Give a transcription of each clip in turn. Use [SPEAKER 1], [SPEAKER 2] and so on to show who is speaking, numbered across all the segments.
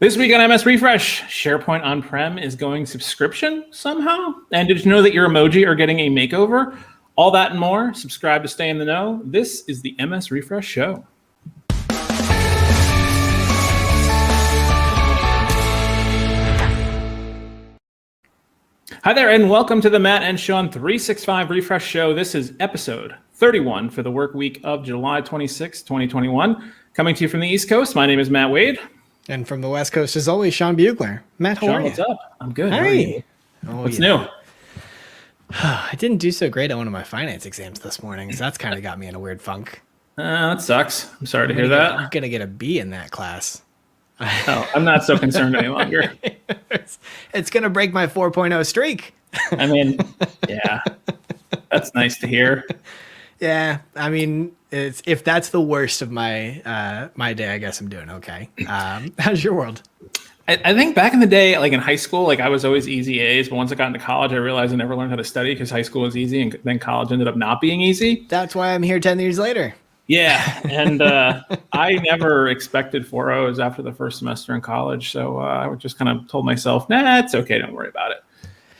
[SPEAKER 1] This week on MS Refresh, SharePoint on-prem is going subscription somehow. And did you know that your emoji are getting a makeover? All that and more. Subscribe to stay in the know. This is the MS Refresh Show. Hi there, and welcome to the Matt and Sean 365 Refresh Show. This is episode 31 for the work week of July 26, 2021. Coming to you from the East Coast, my name is Matt Wade.
[SPEAKER 2] And from the West Coast, as always, Sean Bugler. Matt, how are you?
[SPEAKER 1] What's up? I'm good.
[SPEAKER 2] Hey.
[SPEAKER 1] What's new?
[SPEAKER 2] I didn't do so great on one of my finance exams this morning, so that's kind of got me in a weird funk.
[SPEAKER 1] That sucks. I'm sorry to hear that.
[SPEAKER 2] I'm going to get a B in that class.
[SPEAKER 1] Oh, I'm not so concerned any longer.
[SPEAKER 2] It's going to break my 4.0 streak.
[SPEAKER 1] I mean, yeah, that's nice to hear.
[SPEAKER 2] Yeah, I mean, if that's the worst of my my day, I guess I'm doing okay. How's your world?
[SPEAKER 1] I think back in the day, like in high school, like I was always easy A's, but once I got into college, I realized I never learned how to study because high school was easy and then college ended up not being easy.
[SPEAKER 2] That's why I'm here 10 years later.
[SPEAKER 1] Yeah, and I never expected 4.0s after the first semester in college, so I just kind of told myself, nah, it's okay, don't worry about it.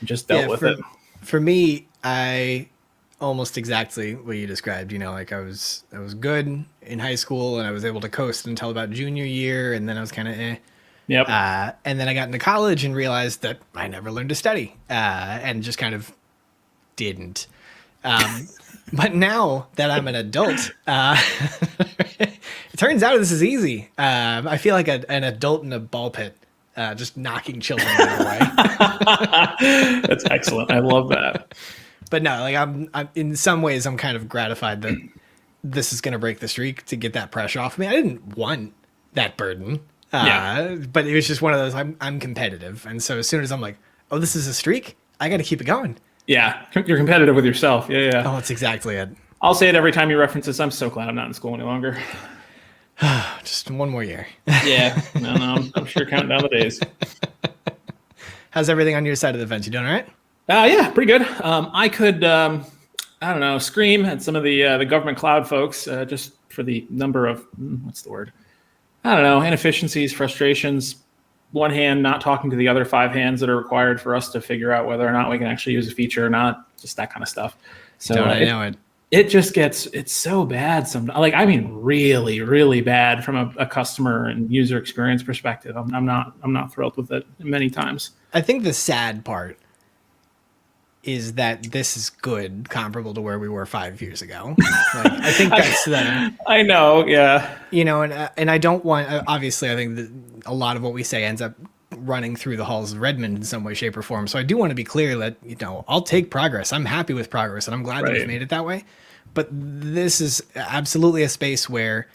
[SPEAKER 1] Just dealt with it.
[SPEAKER 2] For me, I almost exactly what you described. You know, like I was good in high school and I was able to coast until about junior year, and then I was kind of
[SPEAKER 1] Yep.
[SPEAKER 2] And then I got into college and realized that I never learned to study, and just kind of didn't. But now that I'm an adult, it turns out this is easy. I feel like an adult in a ball pit, just knocking children out of the way.
[SPEAKER 1] That's excellent. I love that.
[SPEAKER 2] But no, like I'm in some ways I'm kind of gratified that this is going to break the streak to get that pressure off me. I didn't want that burden, but it was just one of those. I'm competitive, and so as soon as I'm like, oh, this is a streak, I got to keep it going.
[SPEAKER 1] Yeah, you're competitive with yourself. Yeah.
[SPEAKER 2] Oh, that's exactly it.
[SPEAKER 1] I'll say it every time you reference this. I'm so glad I'm not in school any longer.
[SPEAKER 2] Just one more year.
[SPEAKER 1] Yeah, no, I'm sure counting down the days.
[SPEAKER 2] How's everything on your side of the fence? You doing all right?
[SPEAKER 1] Yeah, pretty good. I could, I don't know, scream at some of the government cloud folks just for the number of, what's the word? I don't know, inefficiencies, frustrations. One hand not talking to the other 5 hands that are required for us to figure out whether or not we can actually use a feature or not. Just that kind of stuff. So
[SPEAKER 2] don't I know it?
[SPEAKER 1] It just it's so bad. Like, I mean, really, really bad from a customer and user experience perspective. I'm not thrilled with it many times.
[SPEAKER 2] I think the sad part is that this is good, comparable to where we were 5 years ago. Like, I think that's the.
[SPEAKER 1] I know, yeah.
[SPEAKER 2] You know, and I don't want. Obviously, I think that a lot of what we say ends up running through the halls of Redmond in some way, shape, or form. So I do want to be clear that, you know, I'll take progress. I'm happy with progress, and I'm glad that we've made it that way. But this is absolutely a space where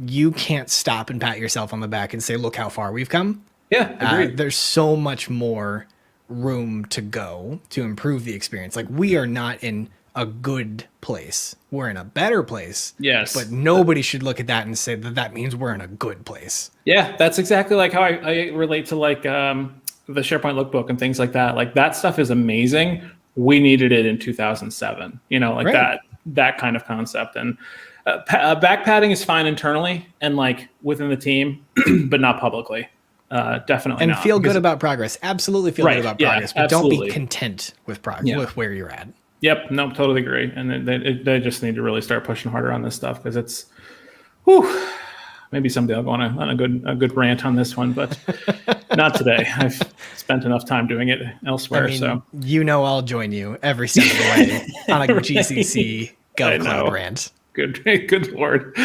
[SPEAKER 2] you can't stop and pat yourself on the back and say, "Look how far we've come."
[SPEAKER 1] Yeah, agreed.
[SPEAKER 2] There's so much more room to go to improve the experience. Like, we are not in a good place. We're in a better place.
[SPEAKER 1] Yes.
[SPEAKER 2] But nobody should look at that and say that that means we're in a good place.
[SPEAKER 1] Yeah, that's exactly like how I relate to like the SharePoint lookbook and things like that. Like, that stuff is amazing. We needed it in 2007, you know, like that kind of concept. And back padding is fine internally and like within the team, but not publicly. Definitely
[SPEAKER 2] and
[SPEAKER 1] not.
[SPEAKER 2] Feel good about progress. Absolutely feel good about progress, but
[SPEAKER 1] absolutely.
[SPEAKER 2] Don't be content with progress with where you're at.
[SPEAKER 1] Yep, no, totally agree. And they just need to really start pushing harder on this stuff because it's, maybe someday I'll go on a good rant on this one, but not today. I've spent enough time doing it elsewhere. So
[SPEAKER 2] you know, I'll join you every step of the way on a GCC GovCloud rant.
[SPEAKER 1] Good Lord.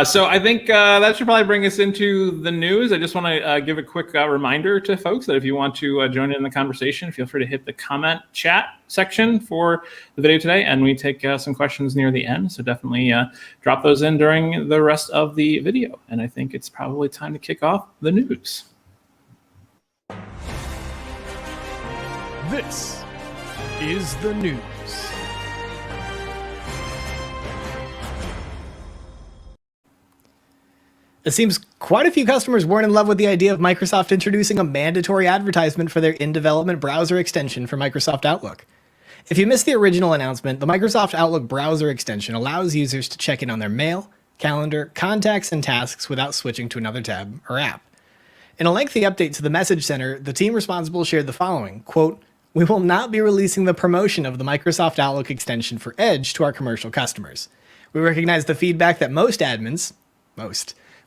[SPEAKER 1] So I think that should probably bring us into the news. I just want to give a quick reminder to folks that if you want to join in the conversation, feel free to hit the comment chat section for the video today. And we take some questions near the end. So definitely drop those in during the rest of the video. And I think it's probably time to kick off the news.
[SPEAKER 3] This is the news.
[SPEAKER 2] It seems quite a few customers weren't in love with the idea of Microsoft introducing a mandatory advertisement for their in-development browser extension for Microsoft Outlook. If you missed the original announcement, the Microsoft Outlook browser extension allows users to check in on their mail, calendar, contacts, and tasks without switching to another tab or app. In a lengthy update to the message center, the team responsible shared the following, quote, "We will not be releasing the promotion of the Microsoft Outlook extension for Edge to our commercial customers. We recognize the feedback that most admins,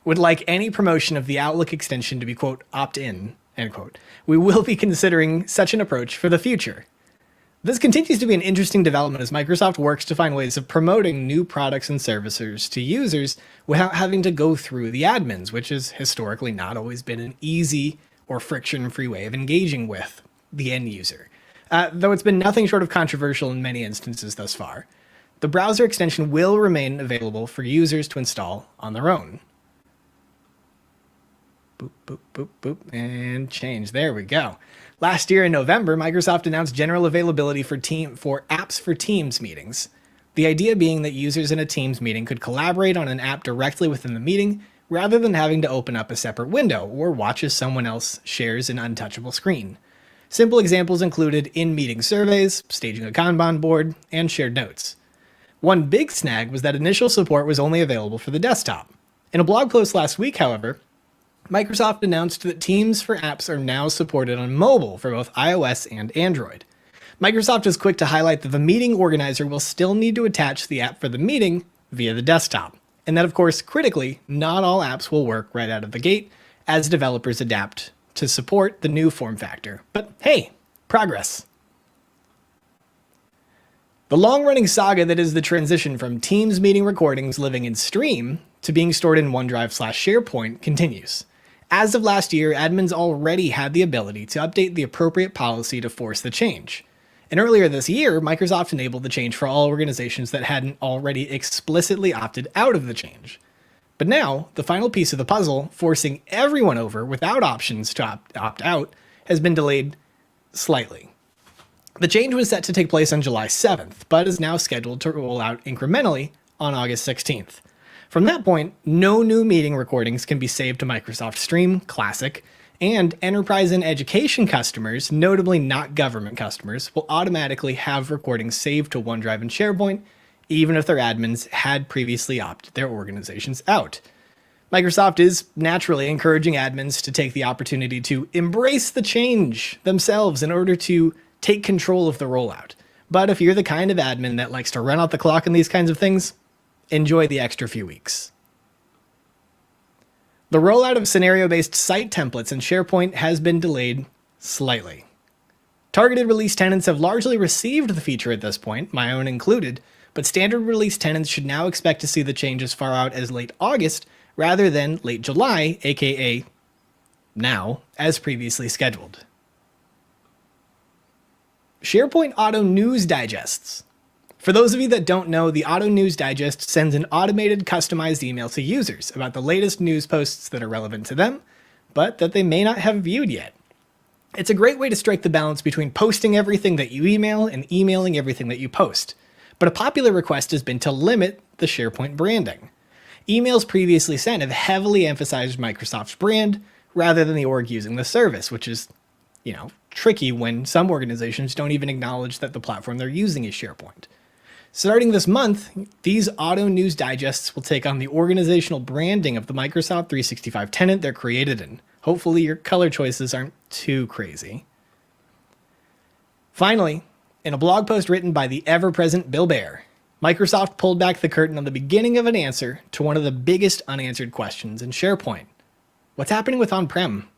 [SPEAKER 2] would like any promotion of the Outlook extension to be, quote, opt-in, end quote. We will be considering such an approach for the future." This continues to be an interesting development as Microsoft works to find ways of promoting new products and services to users without having to go through the admins, which has historically not always been an easy or friction-free way of engaging with the end user. Though it's been nothing short of controversial in many instances thus far. The browser extension will remain available for users to install on their own. Boop, boop, boop, boop, and change. There we go. Last year in November, Microsoft announced general availability for apps for Teams meetings. The idea being that users in a Teams meeting could collaborate on an app directly within the meeting rather than having to open up a separate window or watch as someone else shares an untouchable screen. Simple examples included in-meeting surveys, staging a Kanban board, and shared notes. One big snag was that initial support was only available for the desktop. In a blog post last week, however, Microsoft announced that Teams for apps are now supported on mobile for both iOS and Android. Microsoft is quick to highlight that the meeting organizer will still need to attach the app for the meeting via the desktop, and that, of course, critically, not all apps will work right out of the gate as developers adapt to support the new form factor. But hey, progress. The long-running saga that is the transition from Teams meeting recordings living in Stream to being stored in OneDrive/SharePoint continues. As of last year, admins already had the ability to update the appropriate policy to force the change. And earlier this year, Microsoft enabled the change for all organizations that hadn't already explicitly opted out of the change. But now, the final piece of the puzzle, forcing everyone over without options to opt out, has been delayed slightly. The change was set to take place on July 7th, but is now scheduled to roll out incrementally on August 16th. From that point, no new meeting recordings can be saved to Microsoft Stream Classic, and enterprise and education customers, notably not government customers, will automatically have recordings saved to OneDrive and SharePoint, even if their admins had previously opted their organizations out. Microsoft is naturally encouraging admins to take the opportunity to embrace the change themselves in order to take control of the rollout. But if you're the kind of admin that likes to run out the clock on these kinds of things, enjoy the extra few weeks. The rollout of scenario-based site templates in SharePoint has been delayed slightly. Targeted release tenants have largely received the feature at this point, my own included, but standard release tenants should now expect to see the changes far out as late August rather than late July, aka now, as previously scheduled. SharePoint Auto News Digests. For those of you that don't know, the Auto News Digest sends an automated customized email to users about the latest news posts that are relevant to them, but that they may not have viewed yet. It's a great way to strike the balance between posting everything that you email and emailing everything that you post. But a popular request has been to limit the SharePoint branding. Emails previously sent have heavily emphasized Microsoft's brand rather than the org using the service, which is, tricky when some organizations don't even acknowledge that the platform they're using is SharePoint. Starting this month, these Auto News Digests will take on the organizational branding of the Microsoft 365 tenant they're created in. Hopefully your color choices aren't too crazy. Finally, in a blog post written by the ever-present Bill Bear, Microsoft pulled back the curtain on the beginning of an answer to one of the biggest unanswered questions in SharePoint. What's happening with on-prem?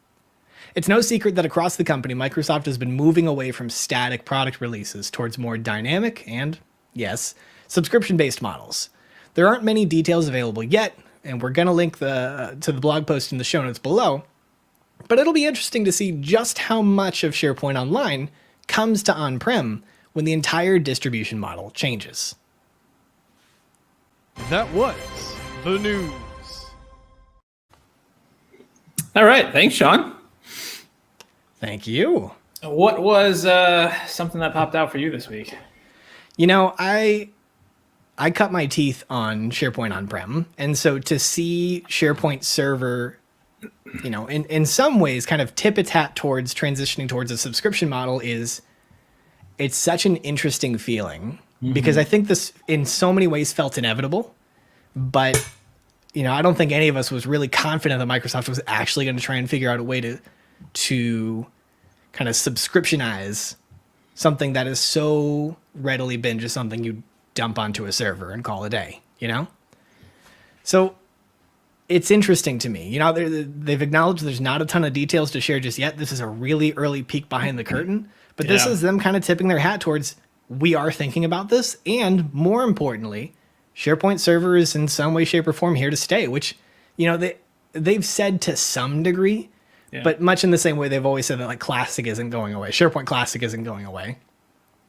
[SPEAKER 2] It's no secret that across the company, Microsoft has been moving away from static product releases towards more dynamic and, yes, subscription-based models. There aren't many details available yet, and we're going to link to the blog post in the show notes below, but it'll be interesting to see just how much of SharePoint Online comes to on-prem when the entire distribution model changes.
[SPEAKER 3] That was the news.
[SPEAKER 1] All right. Thanks, Sean.
[SPEAKER 2] Thank you.
[SPEAKER 1] What was something that popped out for you this week?
[SPEAKER 2] I cut my teeth on SharePoint on-prem, and so to see SharePoint Server, in some ways kind of tip its hat towards transitioning towards a subscription model it's such an interesting feeling because I think this in so many ways felt inevitable, but I don't think any of us was really confident that Microsoft was actually going to try and figure out a way to kind of subscriptionize something that is so readily binged as something you dump onto a server and call a day, So it's interesting to me. They've acknowledged there's not a ton of details to share just yet. This is a really early peek behind the curtain, but this is them kind of tipping their hat towards, we are thinking about this. And more importantly, SharePoint Server is in some way, shape, or form here to stay, which, they've said to some degree, but much in the same way they've always said that like Classic isn't going away. SharePoint Classic isn't going away.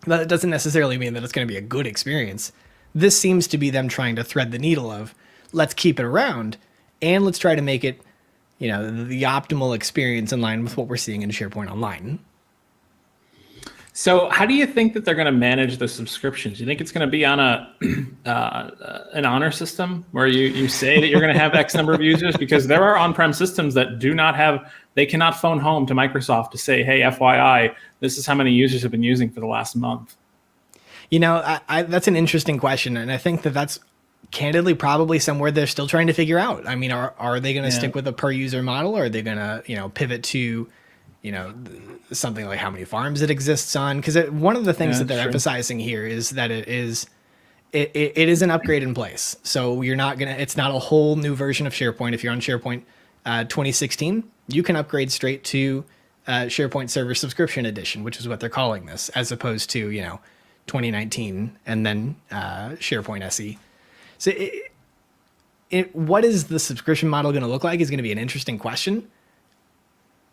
[SPEAKER 2] That doesn't necessarily mean that it's going to be a good experience. This seems to be them trying to thread the needle of, let's keep it around and let's try to make it, the optimal experience in line with what we're seeing in SharePoint Online.
[SPEAKER 1] So how do you think that they're going to manage the subscriptions? Do you think it's going to be on an honor system where you say that you're going to have X number of users? Because there are on-prem systems that they cannot phone home to Microsoft to say, hey, FYI, this is how many users have been using for the last month.
[SPEAKER 2] That's an interesting question. And I think that's candidly probably somewhere they're still trying to figure out. I mean, are they going to stick with a per user model, or are they going to, pivot to, something like how many farms it exists on? Because one of the things that they're emphasizing here is that it is an upgrade in place. So it's not a whole new version of SharePoint. If you're on SharePoint 2016, you can upgrade straight to SharePoint Server Subscription Edition, which is what they're calling this, as opposed to, 2019 and then SharePoint SE. So what is the subscription model going to look like is going to be an interesting question.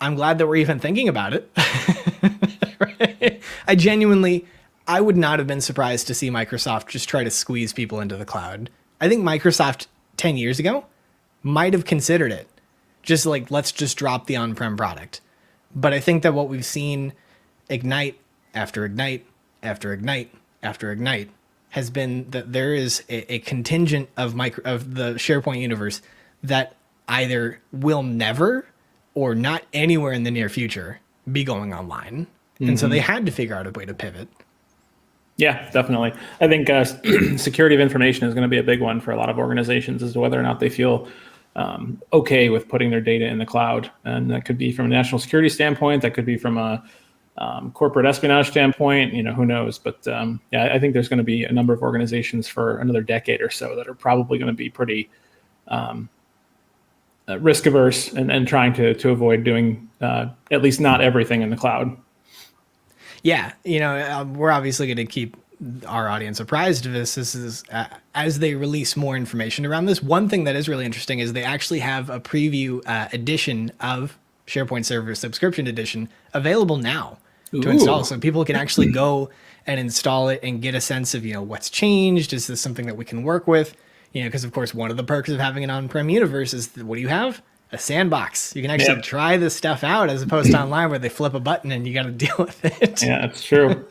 [SPEAKER 2] I'm glad that we're even thinking about it. Right? I would not have been surprised to see Microsoft just try to squeeze people into the cloud. I think Microsoft 10 years ago might have considered it. Just like, let's just drop the on-prem product. But I think that what we've seen Ignite after Ignite after Ignite after Ignite has been that there is a contingent of the SharePoint universe that either will never or not anywhere in the near future be going online. Mm-hmm. And so they had to figure out a way to pivot.
[SPEAKER 1] Yeah, definitely. I think security of information is going to be a big one for a lot of organizations as to whether or not they feel okay with putting their data in the cloud. And that could be from a national security standpoint. That could be from a corporate espionage standpoint, who knows? But I think there's going to be a number of organizations for another decade or so that are probably going to be pretty risk averse and trying to avoid doing at least not everything in the cloud.
[SPEAKER 2] Yeah, we're obviously going to keep our audience apprised of this. This is as they release more information around this. One thing that is really interesting is they actually have a preview edition of SharePoint Server Subscription Edition available now to install. So people can actually go and install it and get a sense of, what's changed. Is this something that we can work with? Because of course, one of the perks of having an on-prem universe is what do you have? A sandbox. You can actually try this stuff out as opposed to online where they flip a button and you got to deal with it.
[SPEAKER 1] Yeah, that's true.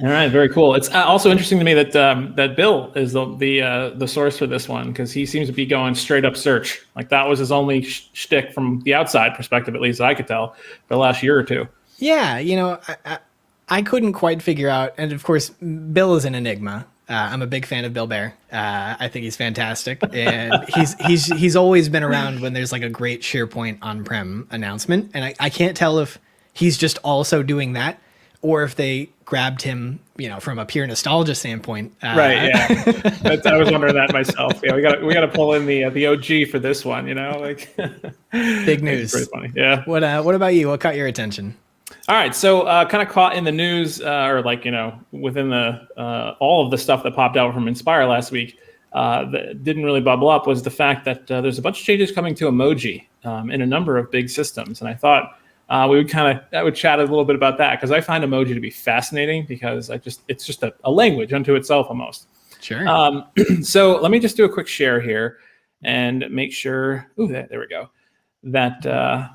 [SPEAKER 1] All right, very cool. It's also interesting to me that that Bill is the source for this one, because he seems to be going straight up search. Like that was his only shtick from the outside perspective, at least I could tell, for the last year or two.
[SPEAKER 2] Yeah, I couldn't quite figure out, and of course, Bill is an enigma. I'm a big fan of Bill Bear. I think he's fantastic, and he's always been around when there's like a great SharePoint on-prem announcement, and I can't tell if he's just also doing that, or if they grabbed him, from a pure nostalgia standpoint.
[SPEAKER 1] Right. Yeah. I was wondering that myself. Yeah, we got to pull in the OG for this one. Like
[SPEAKER 2] big news.
[SPEAKER 1] Pretty funny. Yeah.
[SPEAKER 2] What about you? What caught your attention?
[SPEAKER 1] All right, so kind of caught in the news, or within the all of the stuff that popped out from Inspire last week, that didn't really bubble up, was the fact that there's a bunch of changes coming to Emoji in a number of big systems, and I thought I would chat a little bit about that, because I find Emoji to be fascinating, because it's just a language unto itself almost.
[SPEAKER 2] Sure.
[SPEAKER 1] So let me just do a quick share here and make sure. There we go. That.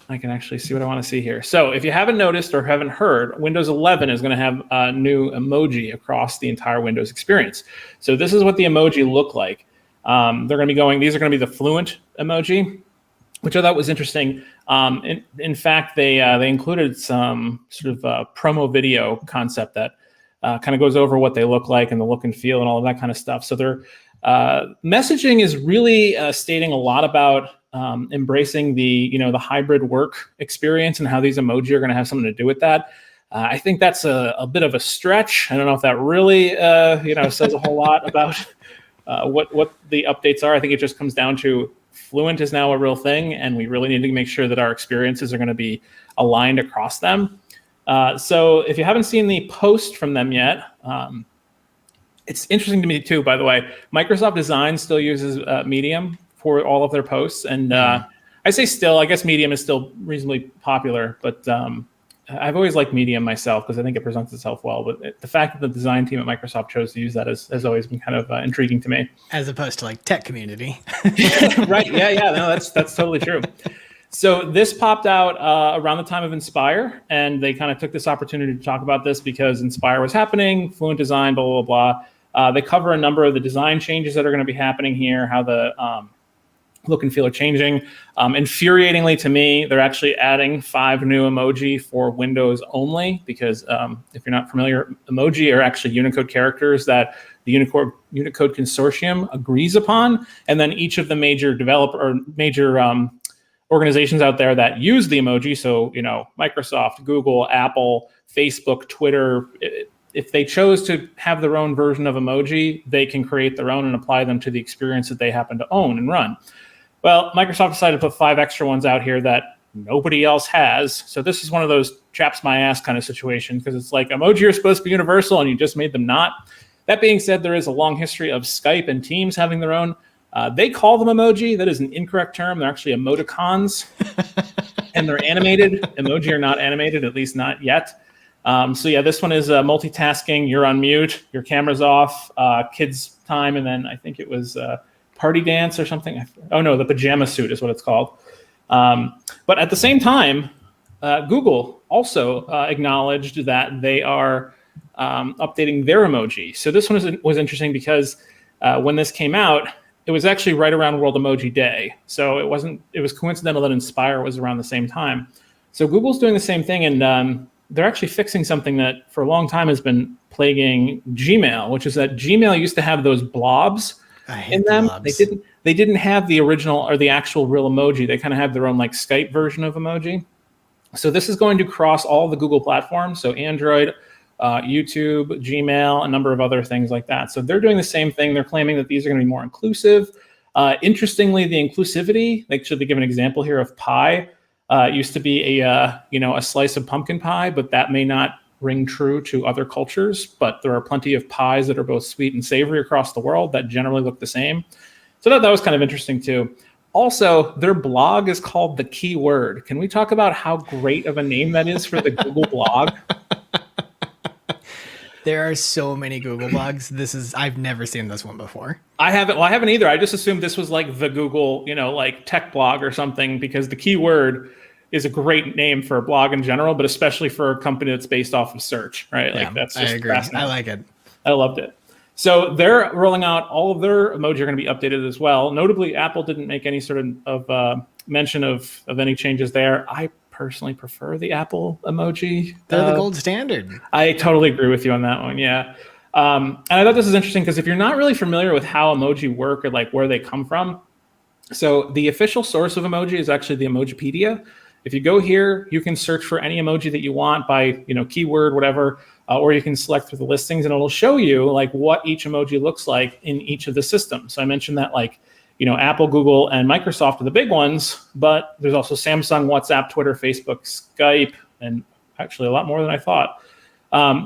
[SPEAKER 1] I can actually see what I want to see here. So if you haven't noticed or haven't heard, Windows 11 is going to have a new emoji across the entire Windows experience. So this is what the emoji look like. These are going to be the fluent emoji, which I thought was interesting. In fact, they included some sort of promo video concept that kind of goes over what they look like and the look and feel and all of that kind of stuff. So they're Messaging is really stating a lot about embracing the hybrid work experience and how these emoji are going to have something to do with that. I think that's a bit of a stretch. I don't know if that really says a whole lot about what the updates are. I think it just comes down to Fluent is now a real thing, and we really need to make sure that our experiences are going to be aligned across them. So if you haven't seen the post from them yet, it's interesting to me too, by the way. Microsoft Design still uses Medium for all of their posts. And I say still, I guess Medium is still reasonably popular, but I've always liked Medium myself because I think it presents itself well. But the fact that the design team at Microsoft chose to use that has always been kind of intriguing to me.
[SPEAKER 2] As opposed to like tech community.
[SPEAKER 1] Right. Yeah. No, that's totally true. So this popped out around the time of Inspire, and they kind of took this opportunity to talk about this because Inspire was happening, Fluent Design, blah, blah, blah. They cover a number of the design changes that are going to be happening here, how the look and feel are changing. Infuriatingly to me, they're actually adding 5 new emoji for Windows only because if you're not familiar, emoji are actually Unicode characters that the Unicode Consortium agrees upon, and then each of the major organizations out there that use the emoji, so Microsoft, Google, Apple, Facebook, Twitter, if they chose to have their own version of emoji, they can create their own and apply them to the experience that they happen to own and run. Well, Microsoft decided to put 5 extra ones out here that nobody else has. So this is one of those chaps my ass kind of situations because it's like emoji are supposed to be universal and you just made them not. That being said, there is a long history of Skype and Teams having their own. They call them emoji. That is an incorrect term. They're actually emoticons, and they're animated. Emoji are not animated, at least not yet. So yeah, this one is multitasking. You're on mute. Your camera's off. Kids time, and then I think it was party dance or something. Oh no, the pajama suit is what it's called. But at the same time, Google also acknowledged that they are updating their emoji. So this one was interesting because when this came out, it was actually right around World Emoji Day. So it was coincidental that Inspire was around the same time. So Google's doing the same thing, and they're actually fixing something that for a long time has been plaguing Gmail, which is that Gmail used to have those blobs in them.
[SPEAKER 2] Blobs.
[SPEAKER 1] They didn't have the original or the actual real emoji. They kind of have their own like Skype version of emoji. So this is going to cross all the Google platforms. So Android, YouTube, Gmail, a number of other things like that. So they're doing the same thing. They're claiming that these are going to be more inclusive. Interestingly, the inclusivity, like, should they give an example here of pie? It used to be a slice of pumpkin pie, but that may not ring true to other cultures. But there are plenty of pies that are both sweet and savory across the world that generally look the same. So that was kind of interesting too. Also, their blog is called The Keyword. Can we talk about how great of a name that is for the Google blog?
[SPEAKER 2] There are so many Google blogs. I've never seen this one before.
[SPEAKER 1] I haven't either. I just assumed this was like the Google, like tech blog or something, because The Keyword is a great name for a blog in general, but especially for a company that's based off of search, right?
[SPEAKER 2] Yeah,
[SPEAKER 1] Like that's just
[SPEAKER 2] I agree. I like it.
[SPEAKER 1] I loved it. So they're rolling out all of their emoji are going to be updated as well. Notably, Apple didn't make any sort of mention of any changes there. I personally prefer the Apple emoji.
[SPEAKER 2] They're the gold standard.
[SPEAKER 1] I totally agree with you on that one. Yeah. And I thought this is interesting because if you're not really familiar with how emoji work or like where they come from, so the official source of emoji is actually the Emojipedia. If you go here, you can search for any emoji that you want by, keyword, whatever, or you can select through the listings and it'll show you like what each emoji looks like in each of the systems. So I mentioned that like, Apple, Google, and Microsoft are the big ones, but there's also Samsung, WhatsApp, Twitter, Facebook, Skype, and actually a lot more than I thought.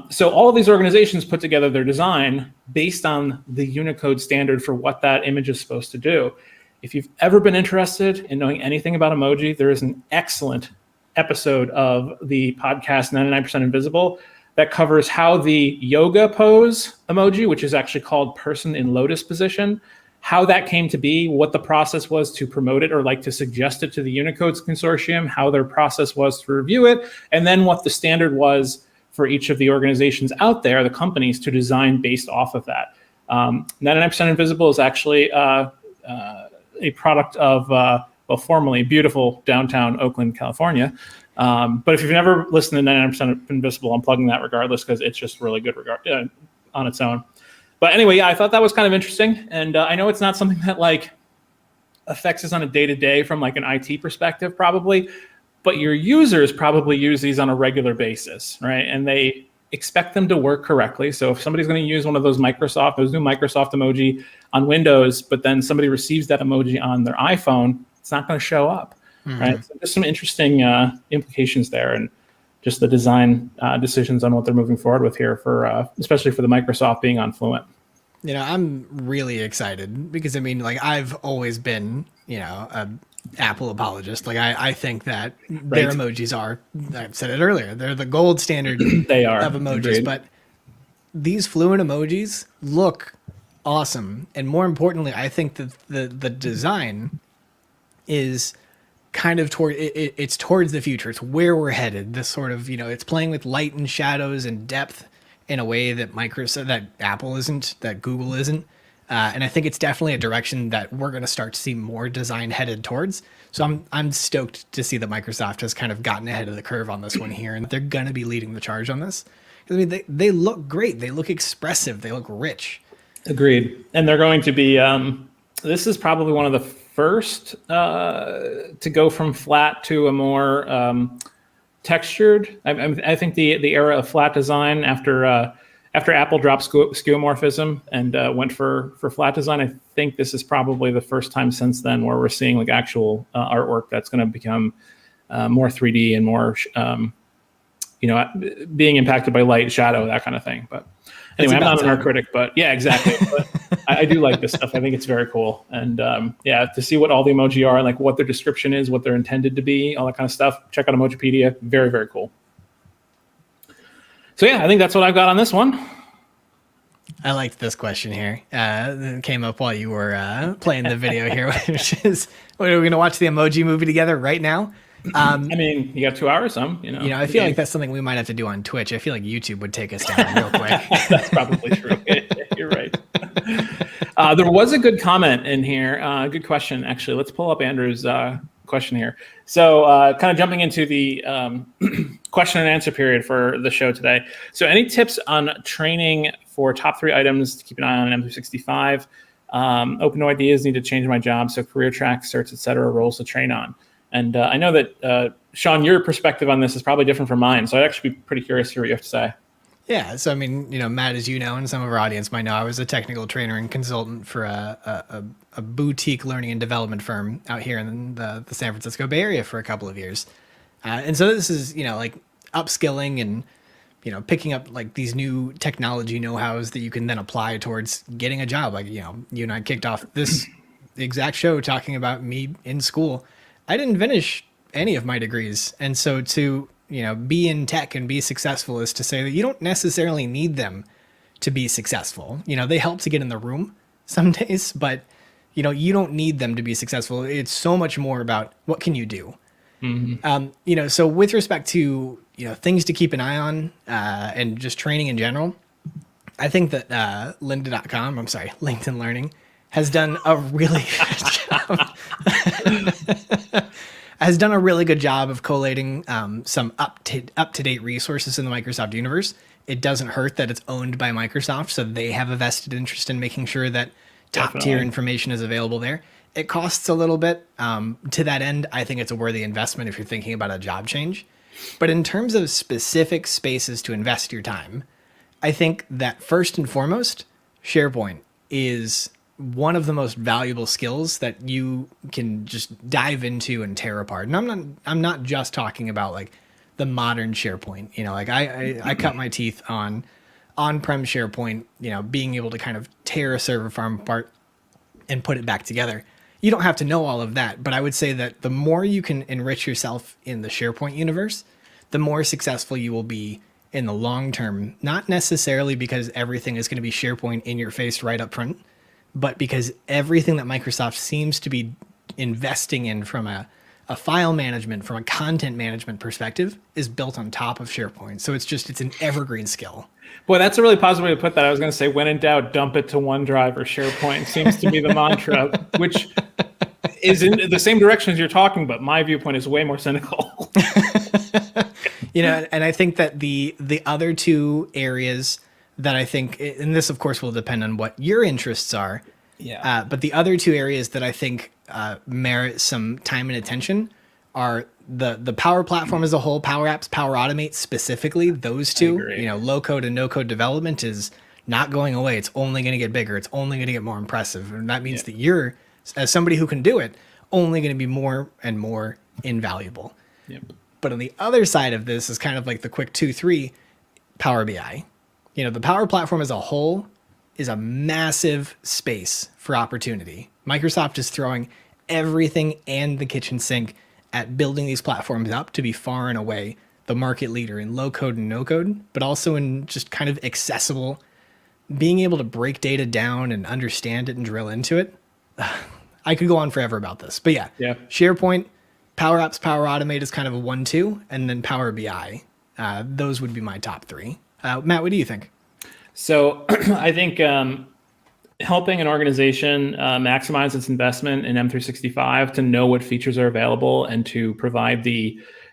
[SPEAKER 1] So all of these organizations put together their design based on the Unicode standard for what that image is supposed to do. If you've ever been interested in knowing anything about emoji, there is an excellent episode of the podcast 99% Invisible that covers how the yoga pose emoji, which is actually called person in lotus position, how that came to be, what the process was to promote it or like to suggest it to the Unicode Consortium, how their process was to review it, and then what the standard was for each of the organizations out there, the companies, to design based off of that. 99% Invisible is actually a product of, formerly beautiful downtown Oakland, California. But if you've never listened to 99% Invisible, I'm plugging that regardless because it's just really good on its own. But anyway, yeah, I thought that was kind of interesting. And I know it's not something that like affects us on a day-to-day from like an IT perspective, probably, but your users probably use these on a regular basis, right? And they expect them to work correctly. So if somebody's going to use one of those new Microsoft emoji on Windows, but then somebody receives that emoji on their iPhone, it's not going to show up, right? So there's some interesting implications there, and just the design decisions on what they're moving forward with here for, especially for the Microsoft being on Fluent.
[SPEAKER 2] I'm really excited because like I've always been, a Apple apologist. Like I think that their emojis are, I've said it earlier, they're the gold standard
[SPEAKER 1] They are
[SPEAKER 2] of emojis,
[SPEAKER 1] agreed.
[SPEAKER 2] But these Fluent emojis look awesome. And more importantly, I think that the design is kind of it's towards the future. It's where we're headed. This sort of, it's playing with light and shadows and depth in a way that that Apple isn't, that Google isn't. And I think it's definitely a direction that we're going to start to see more design headed towards. So I'm stoked to see that Microsoft has kind of gotten ahead of the curve on this one here, and they're going to be leading the charge on this. I mean, they look great. They look expressive. They look rich.
[SPEAKER 1] Agreed. And they're going to be, this is probably one of the first to go from flat to a more textured. I think the era of flat design after Apple dropped skeuomorphism and went for flat design, I think this is probably the first time since then where we're seeing like actual artwork that's going to become more 3D and more, being impacted by light, shadow, that kind of thing. But anyway, I'm not an art critic, but yeah, exactly. But I do like this stuff. I think it's very cool. And to see what all the emoji are, like what their description is, what they're intended to be, all that kind of stuff. Check out Emojipedia. Very, very cool. So yeah, I think that's what I've got on this one.
[SPEAKER 2] I liked this question here. It came up while you were playing the video here, which is, are we going to watch the Emoji movie together right now?
[SPEAKER 1] I mean, you got 2 hours,
[SPEAKER 2] I feel like that's something we might have to do on Twitch. I feel like YouTube would take us down real quick.
[SPEAKER 1] That's probably true. You're right. There was a good comment in here. Good question, actually. Let's pull up Andrew's question here. So kind of jumping into the question and answer period for the show today. So any tips on training for top 3 items to keep an eye on in M365? Open no ideas, need to change my job. So career track, certs, et cetera, roles to train on. And I know that, Sean, your perspective on this is probably different from mine. So I'd actually be pretty curious to hear what you have to say.
[SPEAKER 2] Yeah. So, I mean, Matt, as you know, and some of our audience might know, I was a technical trainer and consultant for a boutique learning and development firm out here in the San Francisco Bay Area for a couple of years. And so this is, like upskilling and, picking up like these new technology know-hows that you can then apply towards getting a job. Like, you and I kicked off this exact show talking about me in school. I didn't finish any of my degrees. And so to, be in tech and be successful is to say that you don't necessarily need them to be successful. They help to get in the room some days, but, you don't need them to be successful. It's so much more about what can you do? Mm-hmm. So with respect to, things to keep an eye on and just training in general, I think that LinkedIn Learning has done a really good job of collating some up to date resources in the Microsoft universe. It doesn't hurt that it's owned by Microsoft, so they have a vested interest in making sure that top tier information is available there. It costs a little bit. To that end, I think it's a worthy investment if you're thinking about a job change. But in terms of specific spaces to invest your time, I think that first and foremost, SharePoint is one of the most valuable skills that you can just dive into and tear apart. And I'm not just talking about like the modern SharePoint. Like I cut my teeth on on-prem SharePoint, being able to kind of tear a server farm apart and put it back together. You don't have to know all of that, but I would say that the more you can enrich yourself in the SharePoint universe, the more successful you will be in the long term. Not necessarily because everything is going to be SharePoint in your face right up front, but because everything that Microsoft seems to be investing in from a file management, from a content management perspective, is built on top of SharePoint. So it's an evergreen skill.
[SPEAKER 1] Boy, that's a really positive way to put that. I was going to say, when in doubt, dump it to OneDrive or SharePoint. Seems to be the mantra, which is in the same direction as you're talking, but my viewpoint is way more cynical.
[SPEAKER 2] And I think that the other two areas that I think, and this of course will depend on what your interests are.
[SPEAKER 1] Yeah.
[SPEAKER 2] But the other two areas that I think merit some time and attention are the Power Platform as a whole, Power Apps, Power Automate specifically. Those two,
[SPEAKER 1] agree.
[SPEAKER 2] low code and no code development is not going away. It's only going to get bigger. It's only going to get more impressive, and that means that you're, as somebody who can do it, only going to be more and more invaluable.
[SPEAKER 1] Yep.
[SPEAKER 2] But on the other side of this is kind of like the quick 2-3 Power BI. The Power Platform as a whole is a massive space for opportunity. Microsoft is throwing everything and the kitchen sink at building these platforms up to be far and away the market leader in low code and no code, but also in just kind of accessible, being able to break data down and understand it and drill into it. I could go on forever about this, but yeah. SharePoint, Power Apps, Power Automate is kind of a 1-2, and then Power BI. Those would be my top 3. Matt, what do you think?
[SPEAKER 1] So I think helping an organization maximize its investment in M365 to know what features are available and to provide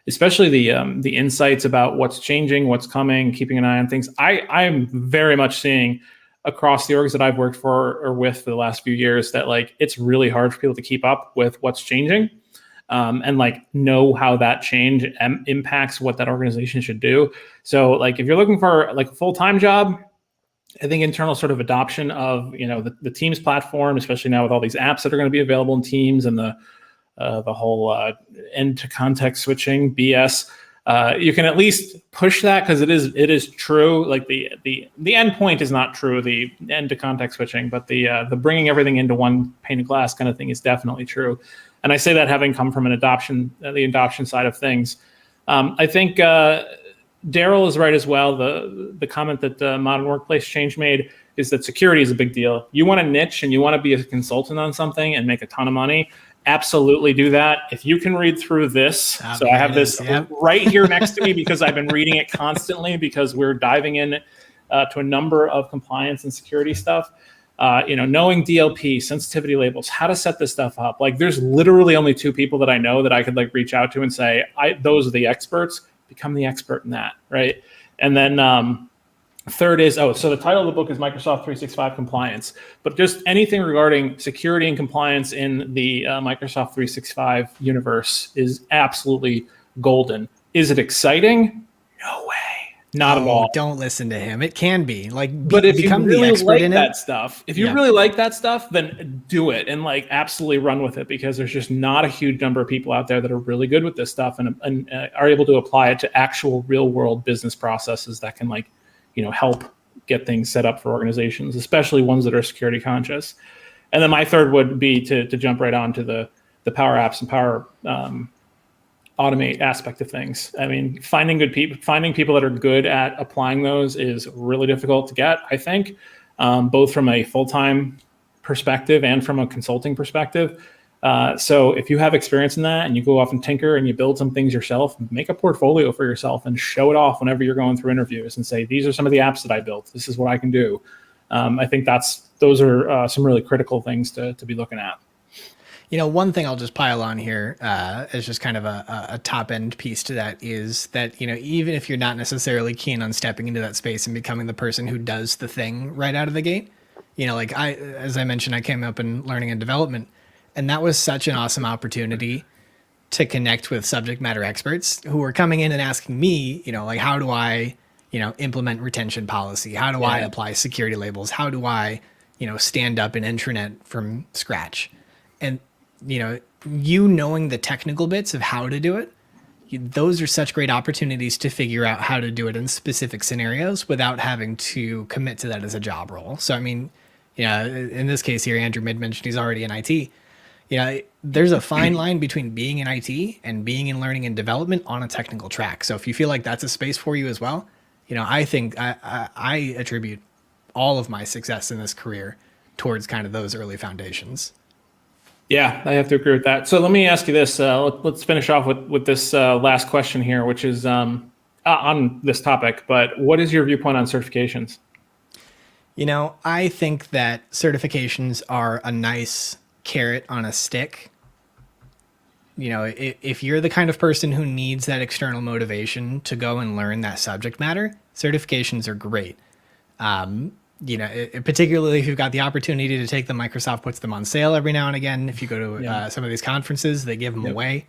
[SPEAKER 1] especially the insights about what's changing, what's coming, keeping an eye on things. I'm very much seeing across the orgs that I've worked for or with for the last few years that it's really hard for people to keep up with what's changing. And know how that change impacts what that organization should do. So if you're looking for a full-time job, I think internal sort of adoption of the Teams platform, especially now with all these apps that are going to be available in Teams and the whole end to context switching BS, you can at least push that because it is true. The end point is not true, the end to context switching, but the bringing everything into one pane of glass kind of thing is definitely true. And I say that having come from the adoption side of things. I think Daryl is right as well. The comment that Modern Workplace Change made is that security is a big deal. You want to niche and you want to be a consultant on something and make a ton of money. Absolutely do that. If you can read through this, so I have this right here next to me because I've been reading it constantly because we're diving in to a number of compliance and security stuff. Knowing DLP, sensitivity labels, how to set this stuff up. There's literally only 2 people that I know that I could reach out to and say, those are the experts. Become the expert in that, right? And then third is, so the title of the book is Microsoft 365 Compliance, but just anything regarding security and compliance in the Microsoft 365 universe is absolutely golden. Is it exciting? No way. Not at all.
[SPEAKER 2] Don't listen to him. It can be
[SPEAKER 1] but if
[SPEAKER 2] become
[SPEAKER 1] you really
[SPEAKER 2] the expert
[SPEAKER 1] like
[SPEAKER 2] in
[SPEAKER 1] that
[SPEAKER 2] it.
[SPEAKER 1] Stuff, if you really like that stuff, then do it and absolutely run with it because there's just not a huge number of people out there that are really good with this stuff and are able to apply it to actual real world business processes that can help get things set up for organizations, especially ones that are security conscious. And then my third would be to jump right on to the Power Apps and Power Automate aspect of things. I mean, finding people that are good at applying those is really difficult to get, I think, both from a full-time perspective and from a consulting perspective. So if you have experience in that and you go off and tinker and you build some things yourself, make a portfolio for yourself and show it off whenever you're going through interviews and say, these are some of the apps that I built. This is what I can do. I think those are some really critical things to be looking at.
[SPEAKER 2] One thing I'll just pile on here as just kind of a top end piece to that is that, even if you're not necessarily keen on stepping into that space and becoming the person who does the thing right out of the gate, as I mentioned, I came up in learning and development, and that was such an awesome opportunity to connect with subject matter experts who were coming in and asking me, how do I, implement retention policy? How do I apply security labels? How do I, stand up an intranet from scratch? And knowing the technical bits of how to do it, those are such great opportunities to figure out how to do it in specific scenarios without having to commit to that as a job role. So, I mean, in this case here, Andrew mid mentioned he's already in IT. There's a fine line between being in IT and being in learning and development on a technical track. So if you feel like that's a space for you as well, I think I attribute all of my success in this career towards kind of those early foundations.
[SPEAKER 1] Yeah, I have to agree with that. So let me ask you this. Let's finish off with this last question here, which is on this topic. But what is your viewpoint on certifications?
[SPEAKER 2] I think that certifications are a nice carrot on a stick. If you're the kind of person who needs that external motivation to go and learn that subject matter, certifications are great. Particularly if you've got the opportunity to take them, Microsoft puts them on sale every now and again. If you go to some of these conferences, they give them away.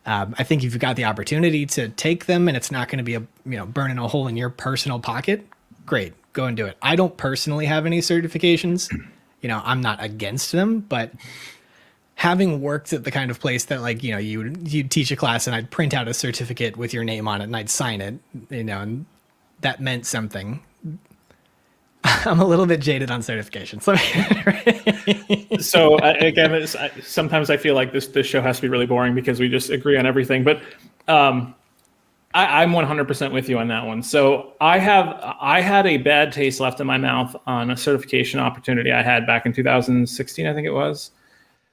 [SPEAKER 2] I think if you've got the opportunity to take them and it's not going to be burning a hole in your personal pocket, great, go and do it. I don't personally have any certifications. I'm not against them, but having worked at the kind of place that you'd teach a class and I'd print out a certificate with your name on it and I'd sign it, and that meant something. I'm a little bit jaded on certifications.
[SPEAKER 1] So again, sometimes I feel like this show has to be really boring because we just agree on everything. But I'm 100% with you on that one. So I had a bad taste left in my mouth on a certification opportunity I had back in 2016, I think it was,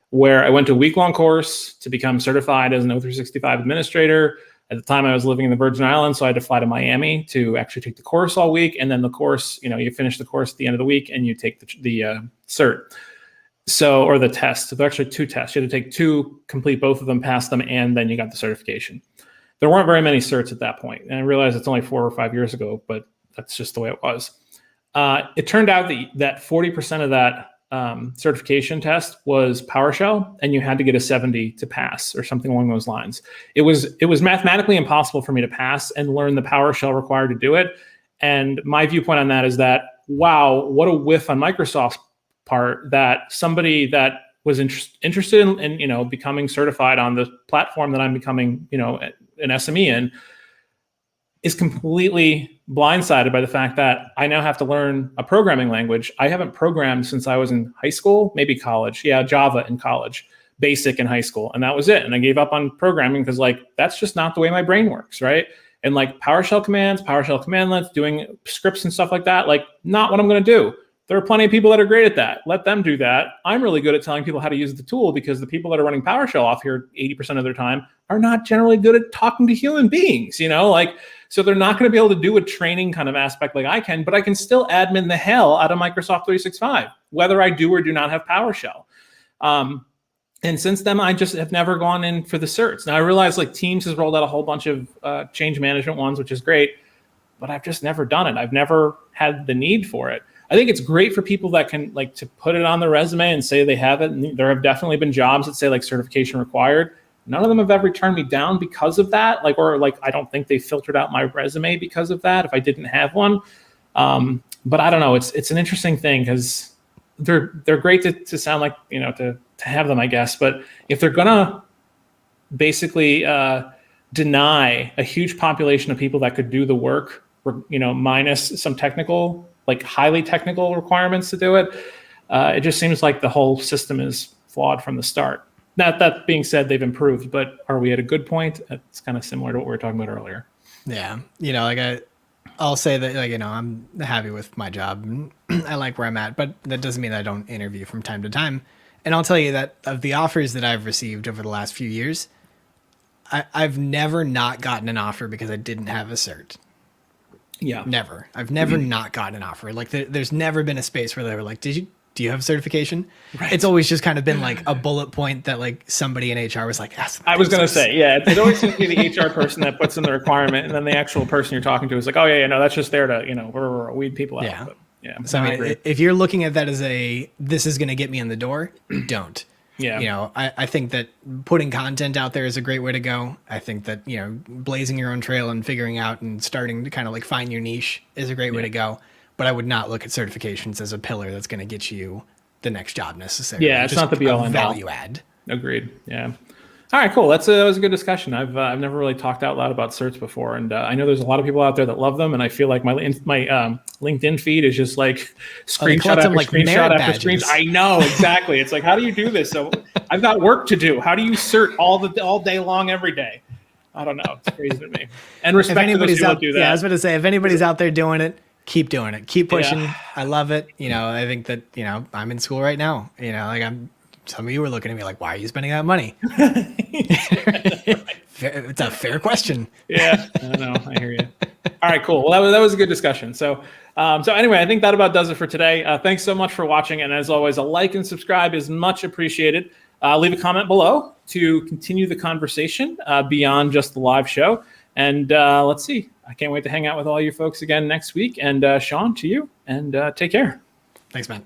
[SPEAKER 1] where I went to a week-long course to become certified as an O365 administrator. At the time, I was living in the Virgin Islands, so I had to fly to Miami to actually take the course all week. And then the course, you finish the course at the end of the week and you take the cert. Or the test. So there are actually 2 tests. You had to take 2, complete both of them, pass them, and then you got the certification. There weren't very many certs at that point. And I realized it's only 4 or 5 years ago, but that's just the way it was. It turned out that 40% of that certification test was PowerShell, and you had to get a 70 to pass or something along those lines. It was mathematically impossible for me to pass and learn the PowerShell required to do it. And my viewpoint on that is that, wow, what a whiff on Microsoft's part that somebody that was interested in becoming certified on the platform that I'm becoming an SME in is completely blindsided by the fact that I now have to learn a programming language. I haven't programmed since I was in high school, maybe college. Yeah, Java in college, BASIC in high school. And that was it. And I gave up on programming because that's just not the way my brain works, right? And PowerShell commands, PowerShell commandlets, doing scripts and stuff like that, not what I'm going to do. There are plenty of people that are great at that. Let them do that. I'm really good at telling people how to use the tool because the people that are running PowerShell off here 80% of their time are not generally good at talking to human beings, so they're not going to be able to do a training kind of aspect like I can, but I can still admin the hell out of Microsoft 365, whether I do or do not have PowerShell. And since then, I just have never gone in for the certs. Now, I realize Teams has rolled out a whole bunch of change management ones, which is great, but I've just never done it. I've never had the need for it. I think it's great for people that can to put it on the resume and say they have it. And there have definitely been jobs that say certification required. None of them have ever turned me down because of that. I don't think they filtered out my resume because of that if I didn't have one. But I don't know. It's an interesting thing because they're great to sound like, to have them, I guess. But if they're gonna basically deny a huge population of people that could do the work, minus some technical, highly technical requirements to do it, it just seems like the whole system is flawed from the start. Now, that being said, they've improved, but are we at a good point? It's kind of similar to what we were talking about earlier.
[SPEAKER 2] Yeah. I'll say that, I'm happy with my job. I like where I'm at, but that doesn't mean I don't interview from time to time. And I'll tell you that of the offers that I've received over the last few years, I've never not gotten an offer because I didn't have a cert.
[SPEAKER 1] Yeah.
[SPEAKER 2] Never. I've never not gotten an offer. There's never been a space where they were like, do you have certification? Right. It's always just kind of been a bullet point that somebody in HR was like, ask them.
[SPEAKER 1] I was going to say, yeah, it always seems to be the HR person that puts in the requirement, and then the actual person you're talking to is like, oh yeah, no, that's just there to, we're weed people out.
[SPEAKER 2] Yeah.
[SPEAKER 1] But, yeah.
[SPEAKER 2] So if you're looking at that as this is going to get me in the door, don't.
[SPEAKER 1] Yeah.
[SPEAKER 2] I think that putting content out there is a great way to go. I think that, blazing your own trail and figuring out and starting to kind of find your niche is a great way to go. But I would not look at certifications as a pillar that's going to get you the next job necessarily.
[SPEAKER 1] Yeah, it's not the be all and all.
[SPEAKER 2] Value add.
[SPEAKER 1] Agreed. Yeah. All right, cool. That was a good discussion. I've never really talked out loud about certs before, and I know there's a lot of people out there that love them, and I feel like my LinkedIn feed is just screenshot after screenshot after screenshot. I know, exactly. It's how do you do this? So I've got work to do. How do you cert all day long every day? I don't know. It's crazy to me. And respect to those people that do that.
[SPEAKER 2] Yeah, I was going to say, if anybody's out there doing it, keep doing it. Keep pushing. Yeah. I love it. I think that, I'm in school right now. Some of you were looking at me like, why are you spending that money? It's a fair question.
[SPEAKER 1] Yeah, I know. I hear you. All right, cool. Well, that was a good discussion. So anyway, I think that about does it for today. Thanks so much for watching. And as always, a like and subscribe is much appreciated. Leave a comment below to continue the conversation beyond just the live show. And let's see. I can't wait to hang out with all you folks again next week. And Sean, to you, and take care.
[SPEAKER 2] Thanks, man.